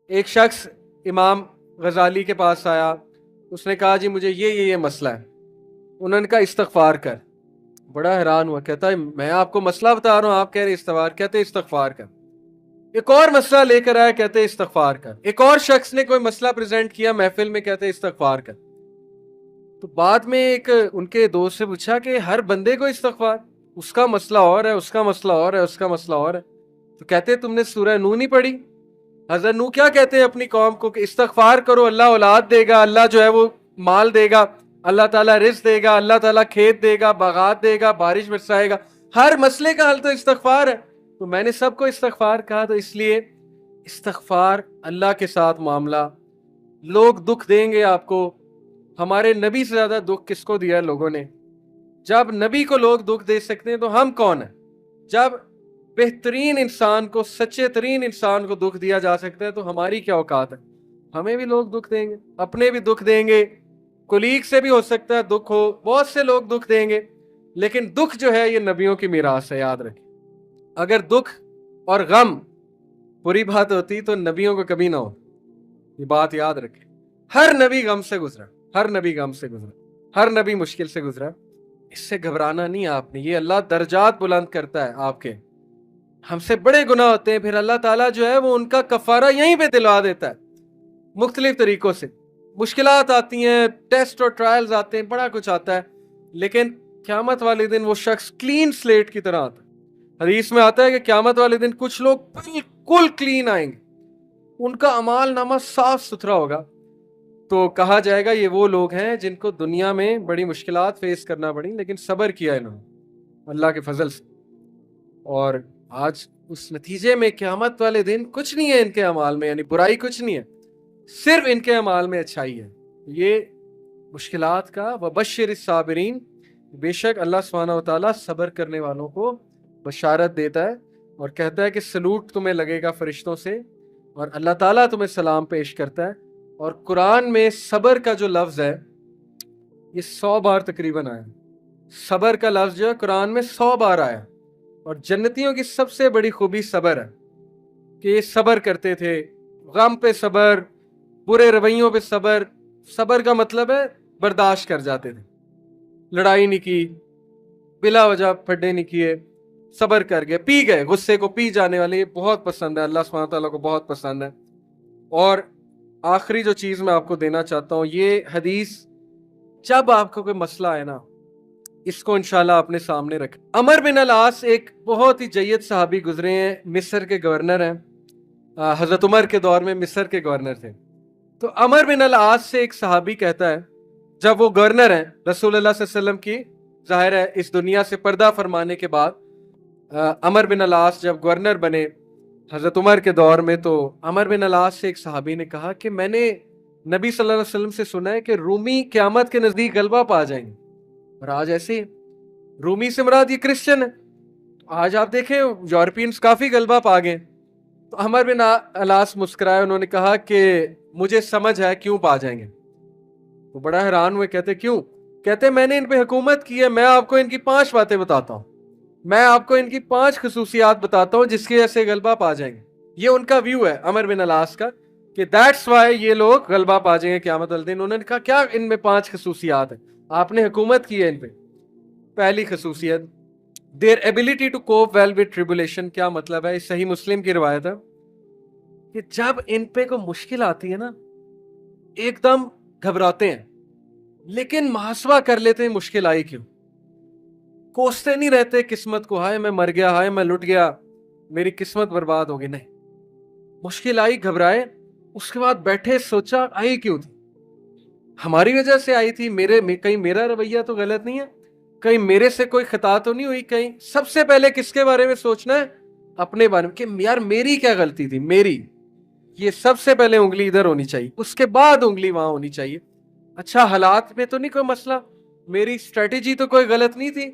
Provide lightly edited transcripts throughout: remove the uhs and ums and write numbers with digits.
ایک شخص امام غزالی کے پاس آیا، اس نے کہا جی مجھے یہ مسئلہ ہے. انہوں نے کہا استغفار کر. بڑا حیران ہوا، کہتا ہے میں آپ کو مسئلہ بتا رہا ہوں، آپ کہہ رہے استغفار. کہتے استغفار کر. ایک اور مسئلہ لے کر آیا، کہتے استغفار کر. ایک اور شخص نے کوئی مسئلہ پریزنٹ کیا محفل میں، کہتے استغفار کر. تو بعد میں ایک ان کے دوست سے پوچھا کہ ہر بندے کو استغفار، اس کا مسئلہ اور ہے، اس کا مسئلہ اور ہے، اس کا مسئلہ اور ہے. تو کہتے تم نے سورہ نو نہیں پڑھی؟ حضرت نو کیا کہتے ہیں اپنی قوم کو کہ استغفار کرو، اللہ اولاد دے گا، اللہ جو ہے وہ مال دے گا، اللہ تعالیٰ رزق دے گا، اللہ تعالیٰ کھیت دے گا، باغات دے گا، بارش برسائے گا. ہر مسئلے کا حل تو استغفار ہے. تو میں نے سب کو استغفار کہا، تو اس لیے استغفار اللہ کے ساتھ معاملہ. لوگ دکھ دیں گے آپ کو، ہمارے نبی سے زیادہ دکھ کس کو دیا ہے لوگوں نے؟ جب نبی کو لوگ دکھ دے سکتے ہیں تو ہم کون ہیں؟ جب بہترین انسان کو، سچے ترین انسان کو دکھ دیا جا سکتا ہے تو ہماری کیا اوقات ہے؟ ہمیں بھی لوگ دکھ دیں گے، اپنے بھی دکھ دیں گے، کولیگ سے بھی ہو سکتا ہے دکھ ہو، بہت سے لوگ دکھ دیں گے. لیکن دکھ جو ہے یہ نبیوں کی میراث ہے، یاد رکھیں. اگر دکھ اور غم بری بات ہوتی تو نبیوں کو کبھی نہ ہو. یہ بات یاد رکھیں. ہر نبی غم سے گزرا، ہر نبی غم سے گزرا، ہر نبی مشکل سے گزرا. اس سے گھبرانا نہیں آپ نے. یہ اللہ درجات بلند کرتا ہے آپ کے. ہم سے بڑے گناہ ہوتے ہیں، پھر اللہ تعالیٰ جو ہے وہ ان کا کفارہ یہیں پہ دلوا دیتا ہے مختلف طریقوں سے. مشکلات آتی ہیں، ٹیسٹ اور ٹرائلز آتے ہیں، بڑا کچھ آتا ہے، لیکن قیامت والے دن وہ شخص کلین سلیٹ کی طرح آتا ہے. حدیث میں آتا ہے کہ قیامت والے دن کچھ لوگ بالکل کلین آئیں گے، ان کا اعمال نامہ صاف ستھرا ہوگا. تو کہا جائے گا یہ وہ لوگ ہیں جن کو دنیا میں بڑی مشکلات فیس کرنا پڑی لیکن صبر کیا انہوں نے اللہ کے فضل سے. اور آج اس نتیجے میں قیامت والے دن کچھ نہیں ہے ان کے اعمال میں، یعنی برائی کچھ نہیں ہے، صرف ان کے اعمال میں اچھائی ہے. یہ مشکلات کا وبشر الصابرین، بے شک اللہ سبحانہ و تعالیٰ صبر کرنے والوں کو بشارت دیتا ہے اور کہتا ہے کہ سلوٹ تمہیں لگے گا فرشتوں سے، اور اللہ تعالیٰ تمہیں سلام پیش کرتا ہے. اور قرآن میں صبر کا جو لفظ ہے یہ 100 بار تقریباً آیا. صبر کا لفظ جو ہے قرآن میں 100 بار آیا. اور جنتیوں کی سب سے بڑی خوبی صبر ہے کہ یہ صبر کرتے تھے، غم پہ صبر، برے رویوں پہ صبر. صبر کا مطلب ہے برداشت کر جاتے تھے، لڑائی نہیں کی، بلا وجہ پھڈے نہیں کیے، صبر کر گئے، پی گئے، غصے کو پی جانے والے. یہ بہت پسند ہے اللہ سبحانہ تعالیٰ کو، بہت پسند ہے. اور آخری جو چیز میں آپ کو دینا چاہتا ہوں، یہ حدیث جب آپ کو کوئی مسئلہ آئے نا اس کو انشاءاللہ اپنے سامنے رکھیں. عمر بن العاص ایک بہت ہی جید صحابی گزرے ہیں، مصر کے گورنر ہیں، حضرت عمر کے دور میں مصر کے گورنر تھے. تو عمر بن العاص سے ایک صحابی کہتا ہے، جب وہ گورنر ہیں رسول اللہ صلی اللہ علیہ وسلم کی ظاہر ہے اس دنیا سے پردہ فرمانے کے بعد، عمر بن العاص جب گورنر بنے حضرت عمر کے دور میں، تو عمر بن العاص سے ایک صحابی نے کہا کہ میں نے نبی صلی اللہ علیہ وسلم سے سنا ہے کہ رومی قیامت کے نزدیک غلبہ پا جائیں گے. اور آج ایسے رومی سے مراد یہ کرسچن ہے. آج آپ دیکھیں یورپینز کافی غلبہ پا گئے. تو عمر بن العاص مسکرائے، انہوں نے کہا کہ مجھے سمجھ ہے کیوں پا جائیں گے. وہ بڑا حیران ہوئے، کہتے کیوں؟ کہتے میں نے ان پہ حکومت کی ہے، میں آپ کو ان کی 5 باتیں بتاتا ہوں، میں آپ کو ان کی 5 خصوصیات بتاتا ہوں جس کی وجہ سے غلبہ پا جائیں گے. یہ ان کا ویو ہے عمر بن العاص کا کہ دیٹس وائی یہ لوگ غلبہ پا جائیں گے قیامت والے دن. انہوں نے کہا کیا ان میں 5 خصوصیات ہیں؟ آپ نے حکومت کی ہے ان پہ. پہلی خصوصیت their ability to cope well with tribulation. کیا مطلب ہے؟ اس صحیح مسلم کی روایت ہے کہ جب ان پہ کوئی مشکل آتی ہے نا ایک دم گھبراتے ہیں، لیکن محاسبہ کر لیتے ہیں مشکل آئی کیوں. کوستے نہیں رہتے قسمت کو، ہائے میں مر گیا، ہائے میں لٹ گیا، میری قسمت برباد ہوگی. نہیں، مشکل آئی گھبرائے، اس کے بعد بیٹھے سوچا آئی کیوں تھی، ہماری وجہ سے آئی تھی، کہیں میرا رویہ تو غلط نہیں ہے، کہیں میرے سے کوئی خطا تو نہیں ہوئی. کہیں سب سے پہلے کس کے بارے میں سوچنا ہے؟ اپنے بارے میں، کہ یار میری کیا غلطی تھی، میری. یہ سب سے پہلے انگلی ادھر ہونی چاہیے، اس کے بعد انگلی وہاں ہونی چاہیے. اچھا حالات میں تو نہیں کوئی مسئلہ، میری اسٹریٹجی تو کوئی غلط نہیں تھی،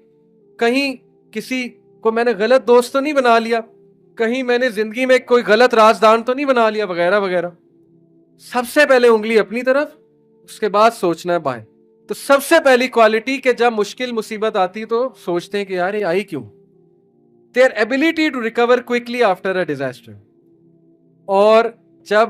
کہیں کسی کو میں نے غلط دوست تو نہیں بنا لیا، کہیں میں نے زندگی میں کوئی غلط رازدان تو نہیں بنا لیا، وغیرہ وغیرہ. سب سے پہلے انگلی اپنی طرف، اس کے بعد سوچنا ہے بائیں. تو سب سے پہلی کوالٹی کہ جب مشکل مصیبت آتی تو سوچتے ہیں کہ یار یہ آئی کیوں. their ability to recover quickly after a disaster. اور جب